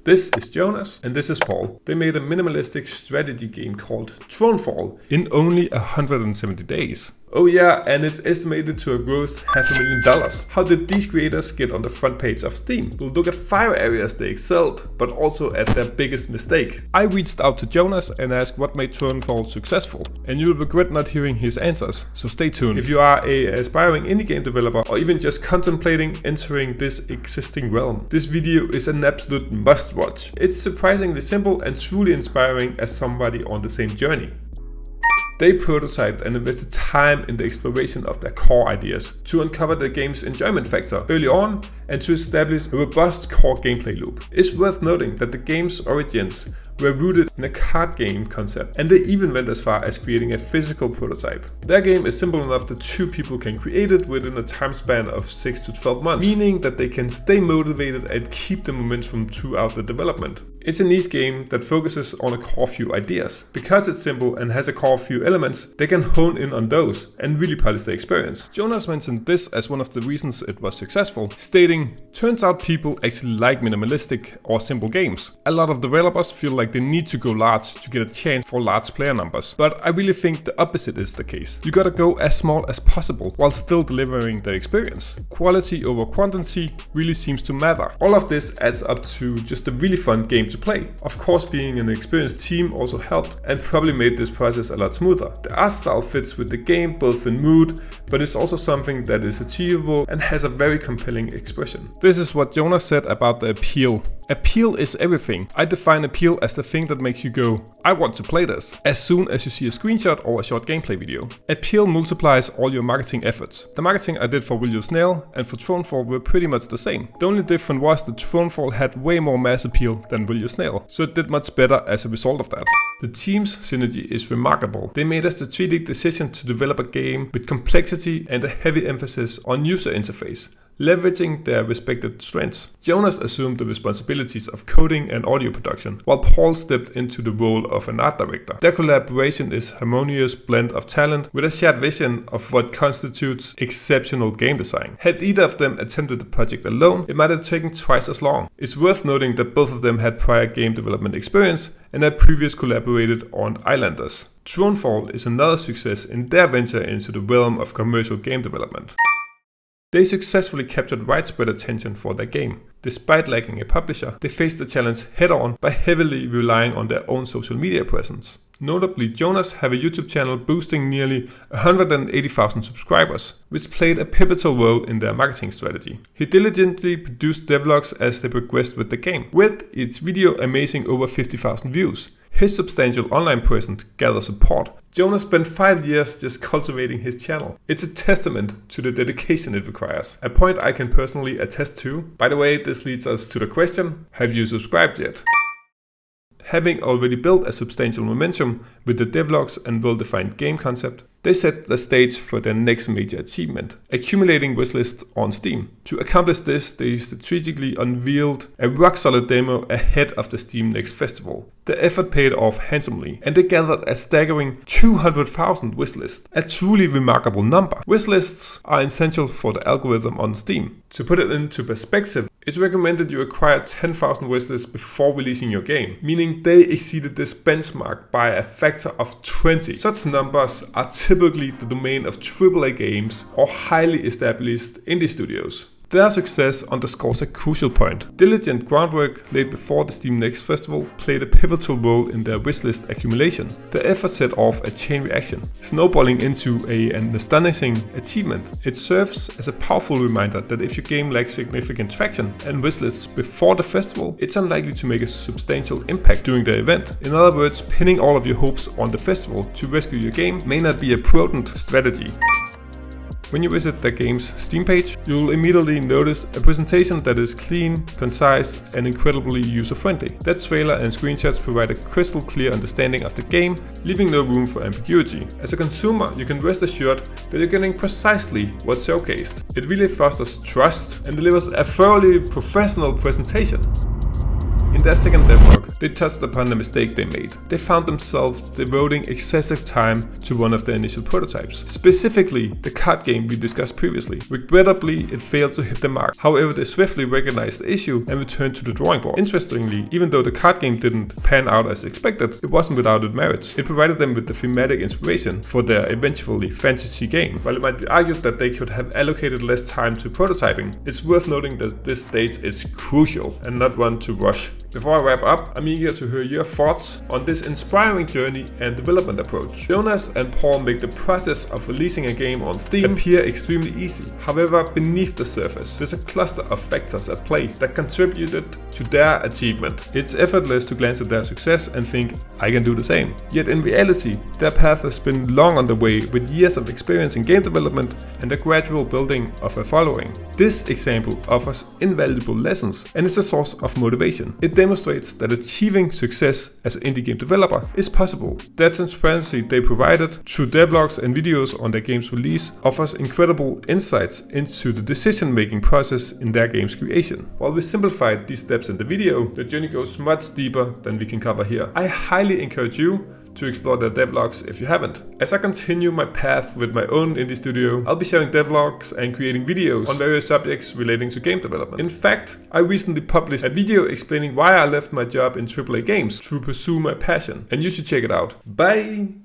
This is Jonas and this is Paul. They made a minimalistic strategy game called Thronefall in only 170 days. Oh yeah, and it's estimated to have grossed $500,000. How did these creators get on the front page of Steam? We'll look at 5 areas they excelled, but also at their biggest mistake. I reached out to Jonas and asked what made Thronefall successful, and you'll regret not hearing his answers, so stay tuned. If you are an aspiring indie game developer or even just contemplating entering this existing realm, this video is an absolute must watch. It's surprisingly simple and truly inspiring as somebody on the same journey. They prototyped and invested time in the exploration of their core ideas to uncover the game's enjoyment factor early on and to establish a robust core gameplay loop. It's worth noting that the game's origins were rooted in a card game concept, and they even went as far as creating a physical prototype. Their game is simple enough that 2 people can create it within a time span of 6 to 12 months, meaning that they can stay motivated and keep the momentum throughout the development. It's a niche game that focuses on a core few ideas. Because it's simple and has a core few elements, they can hone in on those and really polish the experience. Jonas mentioned this as one of the reasons it was successful, stating, "Turns out people actually like minimalistic or simple games. A lot of developers feel like they need to go large to get a chance for large player numbers. But I really think the opposite is the case. You gotta go as small as possible while still delivering the experience. Quality over quantity really seems to matter." All of this adds up to just a really fun game to play. Of course, being an experienced team also helped and probably made this process a lot smoother. The art style fits with the game both in mood, but it's also something that is achievable and has a very compelling expression. This is what Jonas said about the appeal. Appeal is everything. I define appeal as the thing that makes you go, "I want to play this," as soon as you see a screenshot or a short gameplay video. Appeal multiplies all your marketing efforts. The marketing I did for Will You Snail and for Thronefall were pretty much the same. The only difference was that Thronefall had way more mass appeal than Will You Snail, so it did much better as a result of that. The team's synergy is remarkable. They made a strategic decision to develop a game with complexity and a heavy emphasis on user interface, leveraging their respective strengths. Jonas assumed the responsibilities of coding and audio production, while Paul stepped into the role of an art director. Their collaboration is a harmonious blend of talent with a shared vision of what constitutes exceptional game design. Had either of them attempted the project alone, it might have taken twice as long. It's worth noting that both of them had prior game development experience and had previously collaborated on Islanders. Thronefall is another success in their venture into the realm of commercial game development. They successfully captured widespread attention for their game. Despite lacking a publisher, they faced the challenge head-on by heavily relying on their own social media presence. Notably, Jonas have a YouTube channel boasting nearly 180,000 subscribers, which played a pivotal role in their marketing strategy. He diligently produced devlogs as they progressed with the game, with each video amazing over 50,000 views. His substantial online presence gathered support. Jonas spent 5 years just cultivating his channel. It's a testament to the dedication it requires, a point I can personally attest to. By the way, this leads us to the question, have you subscribed yet? Having already built a substantial momentum with the devlogs and well-defined game concept, they set the stage for their next major achievement, accumulating wishlists on Steam. To accomplish this, they strategically unveiled a rock-solid demo ahead of the Steam Next Festival. The effort paid off handsomely, and they gathered a staggering 200,000 wishlists, a truly remarkable number. Wishlists are essential for the algorithm on Steam. To put it into perspective, it's recommended you acquire 10,000 wishlists before releasing your game, meaning they exceeded this benchmark by a factor of 20. Such numbers are typically the domain of AAA games or highly established indie studios. Their success underscores a crucial point. Diligent groundwork laid before the Steam Next Festival played a pivotal role in their wishlist accumulation. The effort set off a chain reaction, snowballing into an astonishing achievement. It serves as a powerful reminder that if your game lacks significant traction and wishlists before the festival, it's unlikely to make a substantial impact during the event. In other words, pinning all of your hopes on the festival to rescue your game may not be a prudent strategy. When you visit the game's Steam page, you'll immediately notice a presentation that is clean, concise, and incredibly user-friendly. That trailer and screenshots provide a crystal clear understanding of the game, leaving no room for ambiguity. As a consumer, you can rest assured that you're getting precisely what's showcased. It really fosters trust and delivers a thoroughly professional presentation. In their second devlog, they touched upon the mistake they made. They found themselves devoting excessive time to one of their initial prototypes, specifically the card game we discussed previously. Regrettably, it failed to hit the mark. However, they swiftly recognized the issue and returned to the drawing board. Interestingly, even though the card game didn't pan out as expected, it wasn't without its merits. It provided them with the thematic inspiration for their eventually fantasy game. While it might be argued that they could have allocated less time to prototyping, it's worth noting that this stage is crucial and not one to rush. Before I wrap up, I'm eager to hear your thoughts on this inspiring journey and development approach. Jonas and Paul make the process of releasing a game on Steam appear extremely easy. However, beneath the surface, there's a cluster of factors at play that contributed to their achievement. It's effortless to glance at their success and think, I can do the same. Yet in reality, their path has been long on the way, with years of experience in game development and a gradual building of a following. This example offers invaluable lessons and is a source of motivation. It demonstrates that achieving success as an indie game developer is possible. The transparency they provided through devlogs and videos on their game's release offers incredible insights into the decision-making process in their game's creation. While we simplified these steps in the video, the journey goes much deeper than we can cover here. I highly encourage you to explore their devlogs if you haven't. As I continue my path with my own indie studio, I'll be sharing devlogs and creating videos on various subjects relating to game development. In fact, I recently published a video explaining why I left my job in AAA games to pursue my passion, and you should check it out. Bye!